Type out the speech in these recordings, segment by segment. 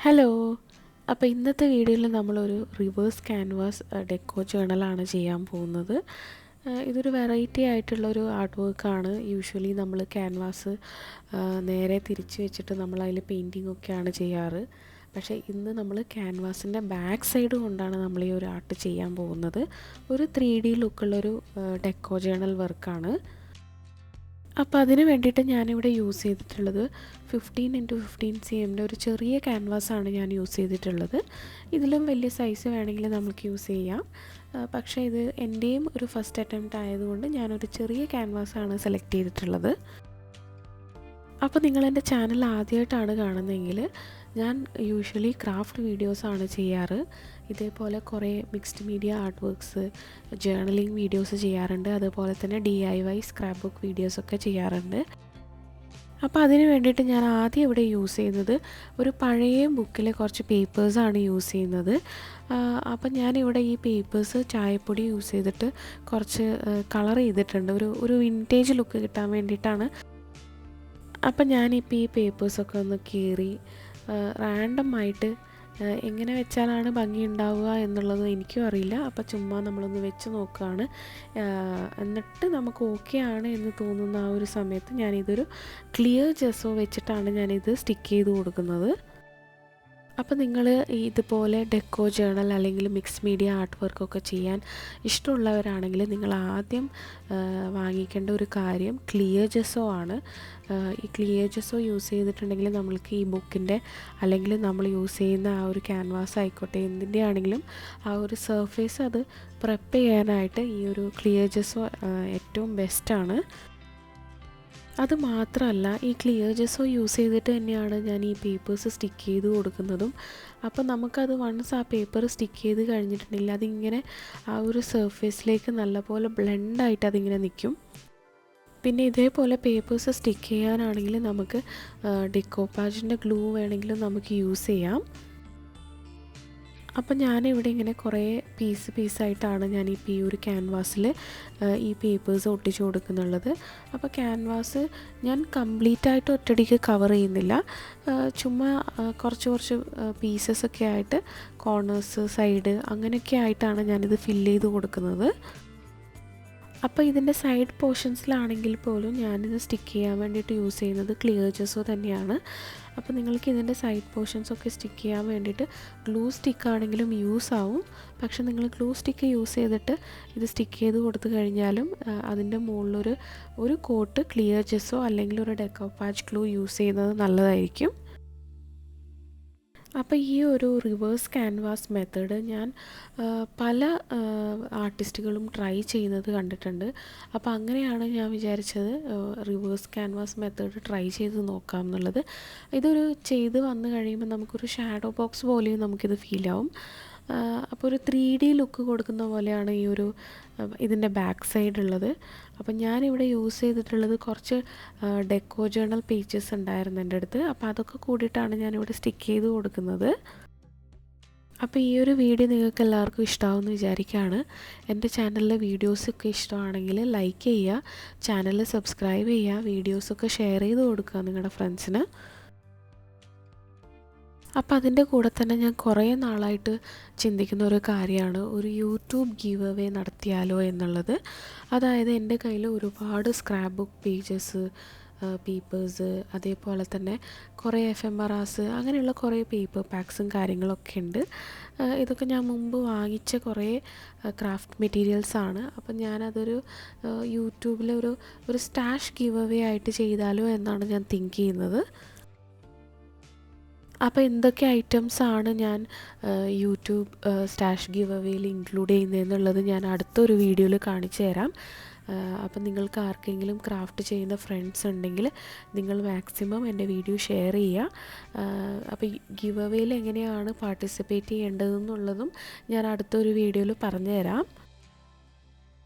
Hello. അപ്പോൾ ഇന്നത്തെ വീഡിയോയിൽ നമ്മളൊരു റിവേഴ്സ് ക്യാൻവാസ് ഡെക്കോ ജേണലാണ് ചെയ്യാൻ പോകുന്നത്. ഇതൊരു വെറൈറ്റി ആയിട്ടുള്ളൊരു ആർട്ട് വർക്കാണ്. യൂഷ്വലി നമ്മൾ ക്യാൻവാസ് നേരെ തിരിച്ച് വെച്ചിട്ട് നമ്മളതിൽ പെയിൻറ്റിംഗ് ഒക്കെയാണ് ചെയ്യാറ്. പക്ഷേ ഇന്ന് നമ്മൾ ക്യാൻവാസിൻ്റെ ബാക്ക് സൈഡ് കൊണ്ടാണ് നമ്മൾ ഈ ഒരു ആർട്ട് ചെയ്യാൻ പോകുന്നത്. ഒരു 3D ലുക്കുള്ളൊരു ഡെക്കോ ജേണൽ വർക്കാണ്. അപ്പോൾ അതിന് വേണ്ടിയിട്ട് ഞാനിവിടെ യൂസ് ചെയ്തിട്ടുള്ളത് 15x15 cm ഒരു ചെറിയ ക്യാൻവാസാണ് ഞാൻ യൂസ് ചെയ്തിട്ടുള്ളത്. ഇതിലും വലിയ സൈസ് വേണമെങ്കിൽ നമുക്ക് യൂസ് ചെയ്യാം. പക്ഷേ ഇത് എൻ്റെയും ഒരു ഫസ്റ്റ് അറ്റംപ്റ്റ് ആയതുകൊണ്ട് ഞാനൊരു ചെറിയ ക്യാൻവാസാണ് സെലക്ട് ചെയ്തിട്ടുള്ളത്. അപ്പോൾ നിങ്ങളെൻ്റെ ചാനൽ ആദ്യമായിട്ടാണ് കാണുന്നതെങ്കിൽ ഞാൻ യൂഷ്വലി ക്രാഫ്റ്റ് വീഡിയോസാണ് ചെയ്യാറ്. ഇതേപോലെ കുറേ mixed media art works, journaling videos ചെയ്യാറുണ്ട്. അതുപോലെ തന്നെ DIY സ്ക്രാപ്പ് ബുക്ക് വീഡിയോസൊക്കെ ചെയ്യാറുണ്ട്. അപ്പോൾ അതിന് വേണ്ടിയിട്ട് ഞാൻ ആദ്യം ഇവിടെ യൂസ് ചെയ്യുന്നത് ഒരു പഴയ ബുക്കിലെ കുറച്ച് പേപ്പേഴ്സാണ് യൂസ് ചെയ്യുന്നത്. അപ്പം ഞാനിവിടെ ഈ പേപ്പേഴ്സ് ചായപ്പൊടി യൂസ് ചെയ്തിട്ട് കുറച്ച് കളർ ചെയ്തിട്ടുണ്ട്. ഒരു വിൻറ്റേജ് ലുക്ക് കിട്ടാൻ വേണ്ടിയിട്ടാണ്. അപ്പം ഞാനിപ്പോൾ ഈ പേപ്പേഴ്സൊക്കെ ഒന്ന് കീറി റാൻഡമായിട്ട് എങ്ങനെ വെച്ചാലാണ് ഭംഗി ഉണ്ടാവുക എന്നുള്ളത് എനിക്കും അറിയില്ല. അപ്പോൾ ചുമ്മാ നമ്മളൊന്ന് വെച്ച് നോക്കുകയാണ്. എന്നിട്ട് നമുക്ക് ഓക്കെ ആണ് എന്ന് തോന്നുന്ന ആ ഒരു സമയത്ത് ഞാനിതൊരു ക്ലിയർ ജെസ്സോ വെച്ചിട്ടാണ് ഞാനിത് സ്റ്റിക്ക് ചെയ്ത് കൊടുക്കുന്നത്. അപ്പോൾ നിങ്ങൾ ഇതുപോലെ ഡെക്കോ ജേണൽ അല്ലെങ്കിൽ മിക്സ് മീഡിയ ആർട്ട് വർക്കൊക്കെ ചെയ്യാൻ ഇഷ്ടമുള്ളവരാണെങ്കിൽ നിങ്ങൾ ആദ്യം വാങ്ങിക്കേണ്ട ഒരു കാര്യം ക്ലിയർ ജെസ്സോ ആണ്. ഈ ക്ലിയർ ജെസ്സോ യൂസ് ചെയ്തിട്ടുണ്ടെങ്കിൽ നമ്മൾക്ക് ഈ ബുക്കിൻ്റെ അല്ലെങ്കിൽ നമ്മൾ യൂസ് ചെയ്യുന്ന ആ ഒരു ക്യാൻവാസ് ആയിക്കോട്ടെ എന്തിൻ്റെ ആണെങ്കിലും ആ ഒരു സർഫേസ് അത് പ്രെപ്പ് ചെയ്യാനായിട്ട് ഈ ഒരു ക്ലിയർ ജെസ്സോ ഏറ്റവും ബെസ്റ്റാണ്. അത് മാത്രമല്ല ഈ ക്ലിയർ ജെസ്സോ യൂസ് ചെയ്തിട്ട് തന്നെയാണ് ഞാൻ ഈ പേപ്പേഴ്സ് സ്റ്റിക്ക് ചെയ്ത് കൊടുക്കുന്നതും. അപ്പോൾ നമുക്കത് വൺസ് ആ പേപ്പർ സ്റ്റിക്ക് ചെയ്ത് കഴിഞ്ഞിട്ടുണ്ടെങ്കിൽ അതിങ്ങനെ ആ ഒരു സർഫേസിലേക്ക് നല്ലപോലെ ബ്ലെൻഡായിട്ട് അതിങ്ങനെ നിൽക്കും. പിന്നെ ഇതേപോലെ പേപ്പേഴ്സ് സ്റ്റിക്ക് ചെയ്യാനാണെങ്കിൽ നമുക്ക് ഡെക്കോപ്പാജിൻ്റെ ഗ്ലൂ വേണമെങ്കിലും നമുക്ക് യൂസ് ചെയ്യാം. അപ്പം ഞാനിവിടെ ഇങ്ങനെ കുറേ പീസായിട്ടാണ് ഞാനിപ്പോൾ ഈ ഒരു ക്യാൻവാസിൽ ഈ പേപ്പേഴ്സ് ഒട്ടിച്ചു കൊടുക്കുന്നുള്ളത്. അപ്പോൾ ക്യാൻവാസ് ഞാൻ കംപ്ലീറ്റായിട്ട് ഒറ്റയടിക്ക് കവർ ചെയ്യുന്നില്ല. ചുമ്മാ കുറച്ച് പീസസൊക്കെ ആയിട്ട് കോർണേഴ്സ്, സൈഡ് അങ്ങനെയൊക്കെ ആയിട്ടാണ് ഞാനിത് ഫില്ല് ചെയ്ത് കൊടുക്കുന്നത്. അപ്പോൾ ഇതിൻ്റെ സൈഡ് പോർഷൻസിലാണെങ്കിൽ പോലും ഞാനിത് സ്റ്റിക്ക് ചെയ്യാൻ വേണ്ടിയിട്ട് യൂസ് ചെയ്യുന്നത് ക്ലിയർ ജെസ്സോ തന്നെയാണ്. അപ്പോൾ നിങ്ങൾക്ക് ഇതിൻ്റെ സൈഡ് പോർഷൻസൊക്കെ സ്റ്റിക്ക് ചെയ്യാൻ വേണ്ടിയിട്ട് ഗ്ലൂ സ്റ്റിക്കാണെങ്കിലും യൂസ് ആവും. പക്ഷെ നിങ്ങൾ ഗ്ലൂ സ്റ്റിക്ക് യൂസ് ചെയ്തിട്ട് ഇത് സ്റ്റിക്ക് ചെയ്ത് കൊടുത്തു കഴിഞ്ഞാലും അതിൻ്റെ മുകളിലൊരു കോട്ട് ക്ലിയർ ജെസ്സോ അല്ലെങ്കിൽ ഒരു ഡെക്കോപ്പാജ് ഗ്ലൂ യൂസ് ചെയ്യുന്നത് നല്ലതായിരിക്കും. അപ്പോൾ ഈ ഒരു റിവേഴ്സ് ക്യാൻവാസ് മെത്തേഡ് ഞാൻ പല ആർട്ടിസ്റ്റുകളും ട്രൈ ചെയ്യുന്നത് കണ്ടിട്ടുണ്ട്. അപ്പോൾ അങ്ങനെയാണ് ഞാൻ വിചാരിച്ചത് റിവേഴ്സ് ക്യാൻവാസ് മെത്തേഡ് ട്രൈ ചെയ്ത് നോക്കാം എന്നുള്ളത്. ഇതൊരു ചെയ്ത് വന്നു കഴിയുമ്പോൾ നമുക്കൊരു ഷാഡോ ബോക്സ് പോലെയും നമുക്കിത് ഫീലാവും. അപ്പോൾ ഒരു 3D ലുക്ക് കൊടുക്കുന്ന പോലെയാണ് ഈ ഒരു ഇതിൻ്റെ ബാക്ക് സൈഡ് ഉള്ളത്. അപ്പം ഞാനിവിടെ യൂസ് ചെയ്തിട്ടുള്ളത് കുറച്ച് ഡെക്കോ ജേണൽ പേജസ് ഉണ്ടായിരുന്നു എൻ്റെ അടുത്ത്. അപ്പോൾ അതൊക്കെ കൂടിയിട്ടാണ് ഞാനിവിടെ സ്റ്റിക്ക് ചെയ്ത് കൊടുക്കുന്നത്. അപ്പോൾ ഈ ഒരു വീഡിയോ നിങ്ങൾക്ക് എല്ലാവർക്കും ഇഷ്ടമാവുമെന്ന് വിചാരിക്കുകയാണ്. എൻ്റെ ചാനലിലെ വീഡിയോസൊക്കെ ഇഷ്ടമാണെങ്കിൽ ലൈക്ക് ചെയ്യുക, ചാനൽ സബ്സ്ക്രൈബ് ചെയ്യുക, വീഡിയോസൊക്കെ ഷെയർ ചെയ്ത് കൊടുക്കുക നിങ്ങളുടെ ഫ്രണ്ട്സിന്. അപ്പോൾ അതിൻ്റെ കൂടെ തന്നെ ഞാൻ കുറേ നാളായിട്ട് ചിന്തിക്കുന്ന ഒരു കാര്യമാണ് ഒരു യൂട്യൂബ് ഗീവ് അവേ നടത്തിയാലോ എന്നുള്ളത്. അതായത് എൻ്റെ കയ്യിൽ ഒരുപാട് സ്ക്രാപ്പ് ബുക്ക് പേജസ്, പേപ്പേഴ്സ്, അതേപോലെ തന്നെ കുറേ FMRs അങ്ങനെയുള്ള കുറേ പേപ്പർ പാക്സും കാര്യങ്ങളൊക്കെ ഉണ്ട്. ഇതൊക്കെ ഞാൻ മുമ്പ് വാങ്ങിച്ച കുറേ ക്രാഫ്റ്റ് മെറ്റീരിയൽസാണ്. അപ്പം ഞാനതൊരു യൂട്യൂബിൽ ഒരു സ്റ്റാഷ് ഗീവ് അവേ ആയിട്ട് ചെയ്താലോ എന്നാണ് ഞാൻ തിങ്ക് ചെയ്യുന്നത്. അപ്പോൾ എന്തൊക്കെ ഐറ്റംസാണ് ഞാൻ യൂട്യൂബ് സ്റ്റാഷ് ഗിവ് അവേയിൽ ഇൻക്ലൂഡ് ചെയ്യുന്നതെന്നുള്ളത് ഞാൻ അടുത്തൊരു വീഡിയോയിൽ കാണിച്ചു തരാം. അപ്പം നിങ്ങൾക്ക് ആർക്കെങ്കിലും ക്രാഫ്റ്റ് ചെയ്യുന്ന ഫ്രണ്ട്സ് ഉണ്ടെങ്കിൽ നിങ്ങൾ മാക്സിമം എൻ്റെ വീഡിയോ ഷെയർ ചെയ്യുക. അപ്പോൾ ഗിവ് അവേയിൽ എങ്ങനെയാണ് പാർട്ടിസിപ്പേറ്റ് ചെയ്യേണ്ടതെന്നുള്ളതും ഞാൻ അടുത്തൊരു വീഡിയോയിൽ പറഞ്ഞു തരാം.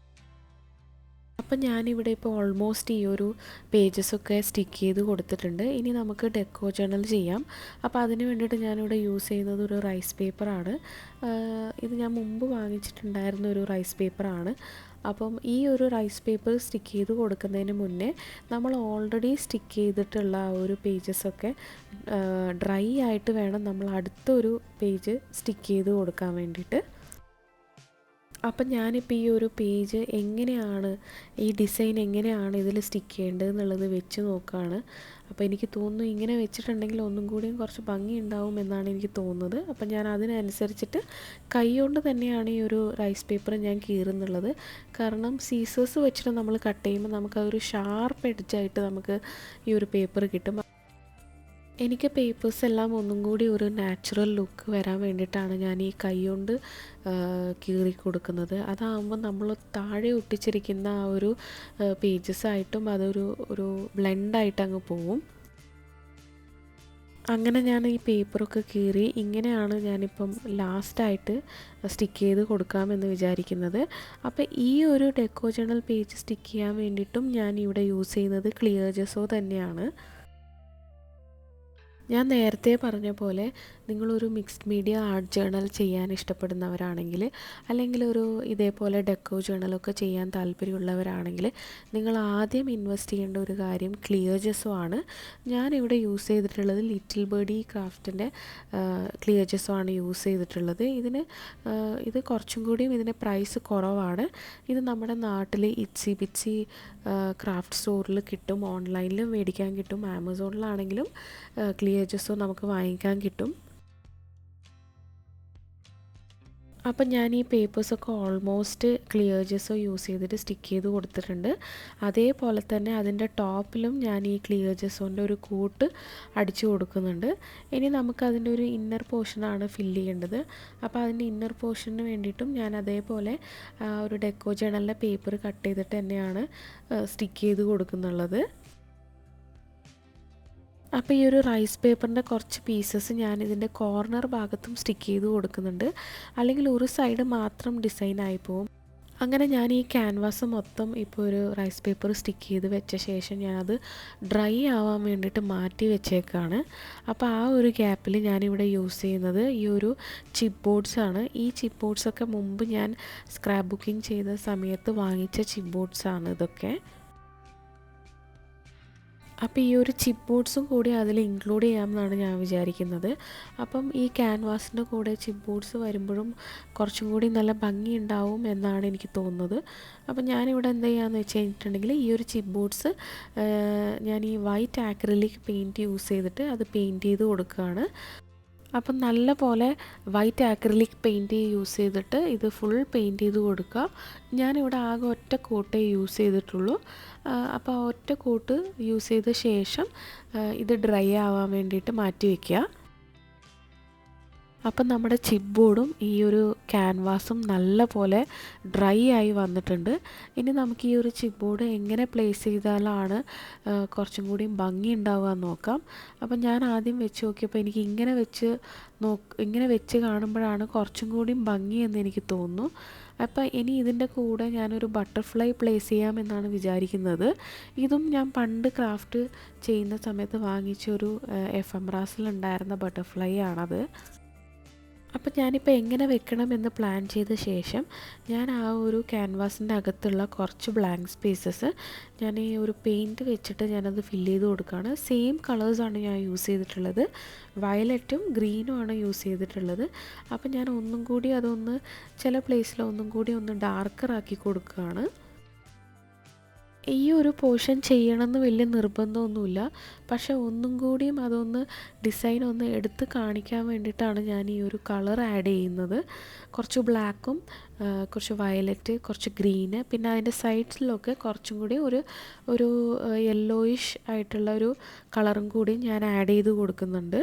അപ്പം ഞാനിവിടെ ഇപ്പോൾ ഓൾമോസ്റ്റ് ഈ ഒരു പേജസൊക്കെ സ്റ്റിക്ക് ചെയ്ത് കൊടുത്തിട്ടുണ്ട്. ഇനി നമുക്ക് ഡെക്കോ ജേണൽ ചെയ്യാം. അപ്പോൾ അതിന് വേണ്ടിയിട്ട് ഞാനിവിടെ യൂസ് ചെയ്യുന്നത് ഒരു റൈസ് പേപ്പറാണ്. ഇത് ഞാൻ മുമ്പ് വാങ്ങിച്ചിട്ടുണ്ടായിരുന്ന ഒരു റൈസ് പേപ്പറാണ്. അപ്പം ഈ ഒരു റൈസ് പേപ്പർ സ്റ്റിക്ക് ചെയ്ത് കൊടുക്കുന്നതിന് മുന്നേ നമ്മൾ ഓൾറെഡി സ്റ്റിക്ക് ചെയ്തിട്ടുള്ള ആ ഒരു പേജസൊക്കെ ഡ്രൈ ആയിട്ട് വേണം നമ്മൾ അടുത്തൊരു പേജ് സ്റ്റിക്ക് ചെയ്ത് കൊടുക്കാൻ വേണ്ടിയിട്ട്. അപ്പം ഞാനിപ്പോൾ ഈ ഒരു പേജ് എങ്ങനെയാണ്, ഈ ഡിസൈൻ എങ്ങനെയാണ് ഇതിൽ സ്റ്റിക്ക് ചെയ്യേണ്ടത് എന്നുള്ളത് വെച്ച് നോക്കുകയാണ്. അപ്പോൾ എനിക്ക് തോന്നുന്നു ഇങ്ങനെ വെച്ചിട്ടുണ്ടെങ്കിൽ ഒന്നും കൂടിയും കുറച്ച് ഭംഗി ഉണ്ടാവും എന്നാണ് എനിക്ക് തോന്നുന്നത്. അപ്പം ഞാൻ അതിനനുസരിച്ചിട്ട് കൈ കൊണ്ട് തന്നെയാണ് ഈ ഒരു റൈസ് പേപ്പർ ഞാൻ കീറുന്നുള്ളത്. കാരണം സീസേഴ്സ് വെച്ചിട്ട് നമ്മൾ കട്ട് ചെയ്യുമ്പോൾ നമുക്കതൊരു ഷാർപ്പ് എഡ്ജായിട്ട് നമുക്ക് ഈ ഒരു പേപ്പർ കിട്ടും. എനിക്ക് പേപ്പേഴ്സ് എല്ലാം ഒന്നും കൂടി ഒരു നാച്ചുറൽ ലുക്ക് വരാൻ വേണ്ടിയിട്ടാണ് ഞാൻ ഈ കൈ കൊണ്ട് കീറി കൊടുക്കുന്നത്. അതാകുമ്പോൾ നമ്മൾ താഴെ ഒട്ടിച്ചിരിക്കുന്ന ആ ഒരു പേജസായിട്ടും ഒരു ബ്ലെൻഡായിട്ട് അങ്ങ് പോവും. അങ്ങനെ ഞാൻ ഈ പേപ്പറൊക്കെ കീറി ഇങ്ങനെയാണ് ഞാനിപ്പം ലാസ്റ്റായിട്ട് സ്റ്റിക്ക് ചെയ്ത് കൊടുക്കാമെന്ന് വിചാരിക്കുന്നത്. അപ്പോൾ ഈ ഒരു ഡെക്കോ ജേണൽ പേജ് സ്റ്റിക്ക് ചെയ്യാൻ വേണ്ടിയിട്ടും ഞാൻ ഇവിടെ യൂസ് ചെയ്യുന്നത് ക്ലിയർ ജെസോ തന്നെയാണ്. ഞാൻ നേരത്തെ പറഞ്ഞ പോലെ നിങ്ങളൊരു മിക്സ്ഡ് മീഡിയ ആർട്ട് ജേണൽ ചെയ്യാൻ ഇഷ്ടപ്പെടുന്നവരാണെങ്കിൽ, അല്ലെങ്കിൽ ഇതേപോലെ ഡെക്കോ ജേണലൊക്കെ ചെയ്യാൻ താല്പര്യമുള്ളവരാണെങ്കിൽ നിങ്ങൾ ആദ്യം ഇൻവെസ്റ്റ് ചെയ്യേണ്ട ഒരു കാര്യം ക്ലിയർ ജെസോ ആണ്. ഞാനിവിടെ യൂസ് ചെയ്തിട്ടുള്ളത് ലിറ്റിൽ ബേർഡി ക്രാഫ്റ്റിൻ്റെ ക്ലിയർ ജെസോ ആണ് യൂസ് ചെയ്തിട്ടുള്ളത്. ഇത് കുറച്ചും കൂടിയും ഇതിൻ്റെ പ്രൈസ് കുറവാണ്. ഇത് നമ്മുടെ നാട്ടിൽ ഇറ്റ്സി ബിറ്റ്സി ക്രാഫ്റ്റ് സ്റ്റോറിൽ കിട്ടും, ഓൺലൈനിലും മേടിക്കാൻ കിട്ടും, ആമസോണിലാണെങ്കിലും ക്ലിയർ ജെസോ നമുക്ക് വാങ്ങിക്കാൻ കിട്ടും. അപ്പം ഞാൻ ഈ പേപ്പേഴ്സൊക്കെ ഓൾമോസ്റ്റ് ക്ലിയർ ജെസോ യൂസ് ചെയ്തിട്ട് സ്റ്റിക്ക് ചെയ്ത് കൊടുത്തിട്ടുണ്ട്. അതേപോലെ തന്നെ അതിൻ്റെ ടോപ്പിലും ഞാൻ ഈ ക്ലിയർ ജെസോൻ്റെ ഒരു കൂട്ട് അടിച്ചു കൊടുക്കുന്നുണ്ട്. ഇനി നമുക്കതിൻ്റെ ഒരു ഇന്നർ പോർഷനാണ് ഫില്ല് ചെയ്യേണ്ടത്. അപ്പോൾ അതിൻ്റെ ഇന്നർ പോർഷന് വേണ്ടിയിട്ടും ഞാൻ അതേപോലെ ഒരു ഡെക്കോ ജേണലിൻ്റെ പേപ്പർ കട്ട് ചെയ്തിട്ട് തന്നെയാണ് സ്റ്റിക്ക് ചെയ്ത് കൊടുക്കുന്നുള്ളത്. അപ്പോൾ ഈ ഒരു റൈസ് പേപ്പറിൻ്റെ കുറച്ച് പീസസ് ഞാൻ ഇതിൻ്റെ കോർണർ ഭാഗത്തും സ്റ്റിക്ക് ചെയ്ത് കൊടുക്കുന്നുണ്ട്. അല്ലെങ്കിൽ ഒരു സൈഡ് മാത്രം ഡിസൈനായി പോവും. അങ്ങനെ ഞാൻ ഈ ക്യാൻവാസ് മൊത്തം ഇപ്പോൾ ഒരു റൈസ് പേപ്പർ സ്റ്റിക്ക് ചെയ്ത് വെച്ച ശേഷം ഞാനത് ഡ്രൈ ആവാൻ വേണ്ടിയിട്ട് മാറ്റി വെച്ചേക്കാണ്. അപ്പോൾ ആ ഒരു ഗ്യാപ്പിൽ ഞാനിവിടെ യൂസ് ചെയ്യുന്നത് ഈ ഒരു ചിപ്പ് ബോർഡ്സാണ്. ഈ ചിപ്പ് ബോർഡ്സൊക്കെ മുമ്പ് ഞാൻ സ്ക്രാപ്പ് ബുക്കിംഗ് ചെയ്ത സമയത്ത് വാങ്ങിച്ച ചിപ്പ് ബോർഡ്സാണ് ഇതൊക്കെ. അപ്പോൾ ഈ ഒരു ചിപ്പ് ബോർഡ്സും കൂടി അതിൽ ഇൻക്ലൂഡ് ചെയ്യാമെന്നാണ് ഞാൻ വിചാരിക്കുന്നത്. അപ്പം ഈ ക്യാൻവാസിൻ്റെ കൂടെ ചിപ്പ് ബോർഡ്സ് വരുമ്പോഴും കുറച്ചും കൂടി നല്ല ഭംഗി ഉണ്ടാവും എന്നാണ് എനിക്ക് തോന്നുന്നത്. അപ്പം ഞാനിവിടെ എന്ത് ചെയ്യാമെന്ന് വെച്ച് കഴിഞ്ഞിട്ടുണ്ടെങ്കിൽ ഈ ഒരു ചിപ്പ് ബോർഡ്സ് ഞാൻ ഈ വൈറ്റ് ആക്രിലിക് പെയിൻറ്റ് യൂസ് ചെയ്തിട്ട് അത് പെയിൻറ്റ് ചെയ്ത് കൊടുക്കുകയാണ്. അപ്പം നല്ല പോലെ വൈറ്റ് ആക്രിലിക് പെയിൻറ്റ് യൂസ് ചെയ്തിട്ട് ഇത് ഫുൾ പെയിൻറ്റ് ചെയ്ത് കൊടുക്കുക. ഞാനിവിടെ ആകെ ഒറ്റ കോട്ടേ യൂസ് ചെയ്തിട്ടുള്ളൂ. അപ്പോൾ ആ ഒറ്റ കോട്ട് യൂസ് ചെയ്ത ശേഷം ഇത് ഡ്രൈ ആവാൻ വേണ്ടിയിട്ട് മാറ്റി വയ്ക്കുക. അപ്പം നമ്മുടെ ചിപ്പ് ബോർഡും ഈ ഒരു ക്യാൻവാസും നല്ല പോലെ ഡ്രൈ ആയി വന്നിട്ടുണ്ട്. ഇനി നമുക്ക് ഈ ഒരു ചിപ്പ് ബോർഡ് എങ്ങനെ പ്ലേസ് ചെയ്താലാണ് കുറച്ചും കൂടി ഭംഗി ഉണ്ടാവുക എന്ന് നോക്കാം. അപ്പം ഞാൻ ആദ്യം വെച്ച് നോക്കിയപ്പോൾ എനിക്ക് ഇങ്ങനെ വെച്ച് കാണുമ്പോഴാണ് കുറച്ചും കൂടി ഭംഗി എന്ന് എനിക്ക് തോന്നുന്നു. അപ്പോൾ ഇനി ഇതിൻ്റെ കൂടെ ഞാനൊരു ബട്ടർഫ്ലൈ പ്ലേസ് ചെയ്യാമെന്നാണ് വിചാരിക്കുന്നത്. ഇതും ഞാൻ പണ്ട് ക്രാഫ്റ്റ് ചെയ്യുന്ന സമയത്ത് വാങ്ങിച്ചൊരു എഫെമ്രാസിലുണ്ടായിരുന്ന ബട്ടർഫ്ലൈ ആണത്. അപ്പം ഞാനിപ്പോൾ എങ്ങനെ വെക്കണമെന്ന് പ്ലാൻ ചെയ്ത ശേഷം ഞാൻ ആ ഒരു ക്യാൻവാസിൻ്റെ അകത്തുള്ള കുറച്ച് ബ്ലാങ്ക് സ്പേസസ് ഞാൻ ഈ ഒരു പെയിൻറ്റ് വെച്ചിട്ട് ഞാനത് ഫില്ല് ചെയ്ത് കൊടുക്കുകയാണ്. സെയിം കളേഴ്സാണ് ഞാൻ യൂസ് ചെയ്തിട്ടുള്ളത്, വയലറ്റും ഗ്രീനും ആണ് യൂസ് ചെയ്തിട്ടുള്ളത്. അപ്പം ഞാൻ ഒന്നും കൂടി അതൊന്ന് ചില പ്ലേസിൽ ഒന്നും കൂടി ഒന്ന് ഡാർക്കറാക്കി കൊടുക്കുകയാണ്. ഈ ഒരു പോർഷൻ ചെയ്യണമെന്ന് വലിയ നിർബന്ധമൊന്നുമില്ല, പക്ഷേ ഒന്നും കൂടിയും അതൊന്ന് ഡിസൈൻ ഒന്ന് എടുത്ത് കാണിക്കാൻ വേണ്ടിയിട്ടാണ് ഞാൻ ഈ ഒരു കളർ ആഡ് ചെയ്യുന്നത്. കുറച്ച് ബ്ലാക്കും കുറച്ച് വയലറ്റ്, കുറച്ച് ഗ്രീന്, പിന്നെ അതിൻ്റെ സൈഡ്സിലൊക്കെ കുറച്ചും കൂടി ഒരു യെല്ലോയിഷ് ആയിട്ടുള്ള ഒരു കളറും കൂടി ഞാൻ ആഡ് ചെയ്ത് കൊടുക്കുന്നുണ്ട്.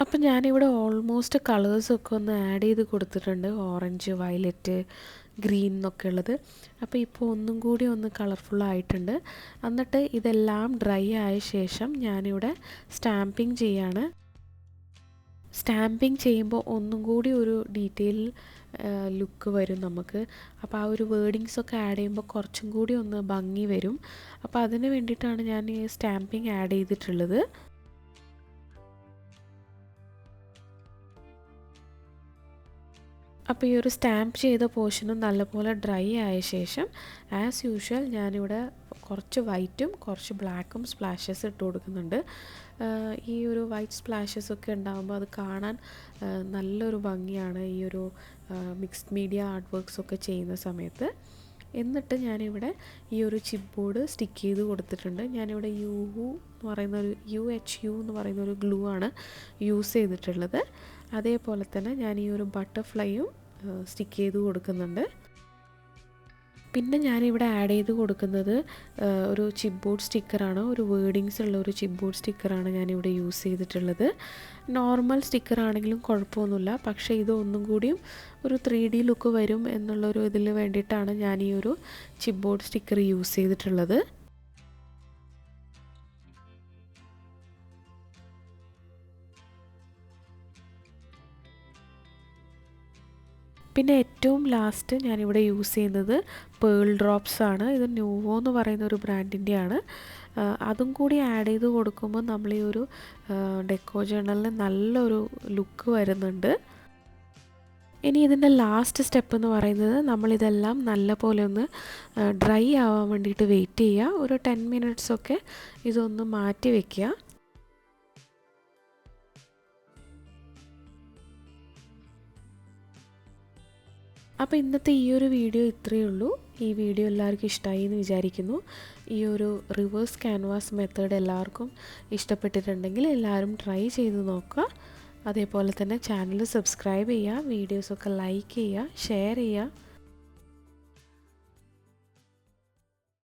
അപ്പം ഞാനിവിടെ ഓൾമോസ്റ്റ് കളേഴ്സൊക്കെ ഒന്ന് ആഡ് ചെയ്ത് കൊടുത്തിട്ടുണ്ട്, ഓറഞ്ച്, വയലറ്റ്, ഗ്രീൻ എന്നൊക്കെ ഉള്ളത്. അപ്പോൾ ഇപ്പോൾ ഒന്നും കൂടി ഒന്ന് കളർഫുള്ളായിട്ടുണ്ട്. എന്നിട്ട് ഇതെല്ലാം ഡ്രൈ ആയ ശേഷം ഞാനിവിടെ സ്റ്റാമ്പിങ് ചെയ്യാണ്. സ്റ്റാമ്പിങ് ചെയ്യുമ്പോൾ ഒന്നും കൂടി ഒരു ഡീറ്റെയിൽ ലുക്ക് വരും നമുക്ക്. അപ്പോൾ ആ ഒരു വേർഡിങ്സൊക്കെ ആഡ് ചെയ്യുമ്പോൾ കുറച്ചും കൂടി ഒന്ന് ഭംഗി വരും. അപ്പോൾ അതിന് വേണ്ടിയിട്ടാണ് ഞാൻ ഈ സ്റ്റാമ്പിങ് ആഡ് ചെയ്തിട്ടുള്ളത്. അപ്പോൾ ഈ ഒരു സ്റ്റാമ്പ് ചെയ്ത പോർഷനും നല്ലപോലെ ഡ്രൈ ആയ ശേഷം ആസ് യൂഷ്വൽ ഞാനിവിടെ കുറച്ച് വൈറ്റും കുറച്ച് ബ്ലാക്കും സ്പ്ലാഷസ് ഇട്ട് കൊടുക്കുന്നുണ്ട്. ഈ ഒരു വൈറ്റ് സ്പ്ലാഷസ് ഒക്കെ ഉണ്ടാകുമ്പോൾ അത് കാണാൻ നല്ലൊരു ഭംഗിയാണ് ഈ ഒരു മിക്സ്ഡ് മീഡിയ ആർട്ട് വർക്ക്സ് ഒക്കെ ചെയ്യുന്ന സമയത്ത്. എന്നിട്ട് ഞാനിവിടെ ഈ ഒരു ചിപ്പ് ബോർഡ് സ്റ്റിക്ക് ചെയ്ത് കൊടുത്തിട്ടുണ്ട്. ഞാനിവിടെ UHU എന്ന് പറയുന്ന ഒരു ഗ്ലൂ ആണ് യൂസ് ചെയ്തിട്ടുള്ളത്. അതേപോലെ തന്നെ ഞാൻ ഈ ഒരു ബട്ടർഫ്ലൈയും സ്റ്റിക്ക് ചെയ്ത് കൊടുക്കുന്നുണ്ട്. പിന്നെ ഞാനിവിടെ ആഡ് ചെയ്ത് കൊടുക്കുന്നത് ഒരു ചിപ്പ് ബോർഡ് സ്റ്റിക്കറാണ്, ഒരു വേർഡിങ്സ് ഉള്ള ഒരു ചിപ്പ് ബോർഡ് സ്റ്റിക്കറാണ് ഞാനിവിടെ യൂസ് ചെയ്തിട്ടുള്ളത്. നോർമൽ സ്റ്റിക്കറാണെങ്കിലും കുഴപ്പമൊന്നുമില്ല, പക്ഷേ ഇത് ഒന്നും കൂടിയും ഒരു 3D ലുക്ക് വരും എന്നുള്ളൊരു ഇതിൽ വേണ്ടിയിട്ടാണ് ഞാൻ ഈ ഒരു ചിപ്പ് ബോർഡ് സ്റ്റിക്കർ യൂസ് ചെയ്തിട്ടുള്ളത്. പിന്നെ ഏറ്റവും ലാസ്റ്റ് ഞാനിവിടെ യൂസ് ചെയ്യുന്നത് പേൾ ഡ്രോപ്സ് ആണ്. ഇത് ന്യൂവോ എന്ന് പറയുന്ന ഒരു ബ്രാൻഡിൻ്റെയാണ്. അതും കൂടി ആഡ് ചെയ്ത് കൊടുക്കുമ്പോൾ നമ്മൾ ഈ ഒരു ഡെക്കോ ജേർണലിന് നല്ലൊരു ലുക്ക് വരുന്നുണ്ട്. ഇനി ഇതിൻ്റെ ലാസ്റ്റ് സ്റ്റെപ്പ് എന്ന് പറയുന്നത് നമ്മളിതെല്ലാം നല്ല പോലെ ഒന്ന് ഡ്രൈ ആവാൻ വേണ്ടിയിട്ട് വെയിറ്റ് ചെയ്യുക. ഒരു 10 മിനിറ്റ്സൊക്കെ ഇതൊന്ന് മാറ്റി വയ്ക്കുക. അപ്പോൾ ഇന്നത്തെ ഈ ഒരു വീഡിയോ ഇത്രയേ ഉള്ളൂ. ഈ വീഡിയോ എല്ലാവർക്കും ഇഷ്ടമായി എന്ന് വിചാരിക്കുന്നു. ഈ ഒരു റിവേഴ്സ് ക്യാൻവാസ് മെത്തേഡ് എല്ലാവർക്കും ഇഷ്ടപ്പെട്ടിട്ടുണ്ടെങ്കിൽ എല്ലാവരും ട്രൈ ചെയ്ത് നോക്കുക. അതേപോലെ തന്നെ ചാനൽ സബ്സ്ക്രൈബ് ചെയ്യുക, വീഡിയോസൊക്കെ ലൈക്ക് ചെയ്യുക, ഷെയർ ചെയ്യുക.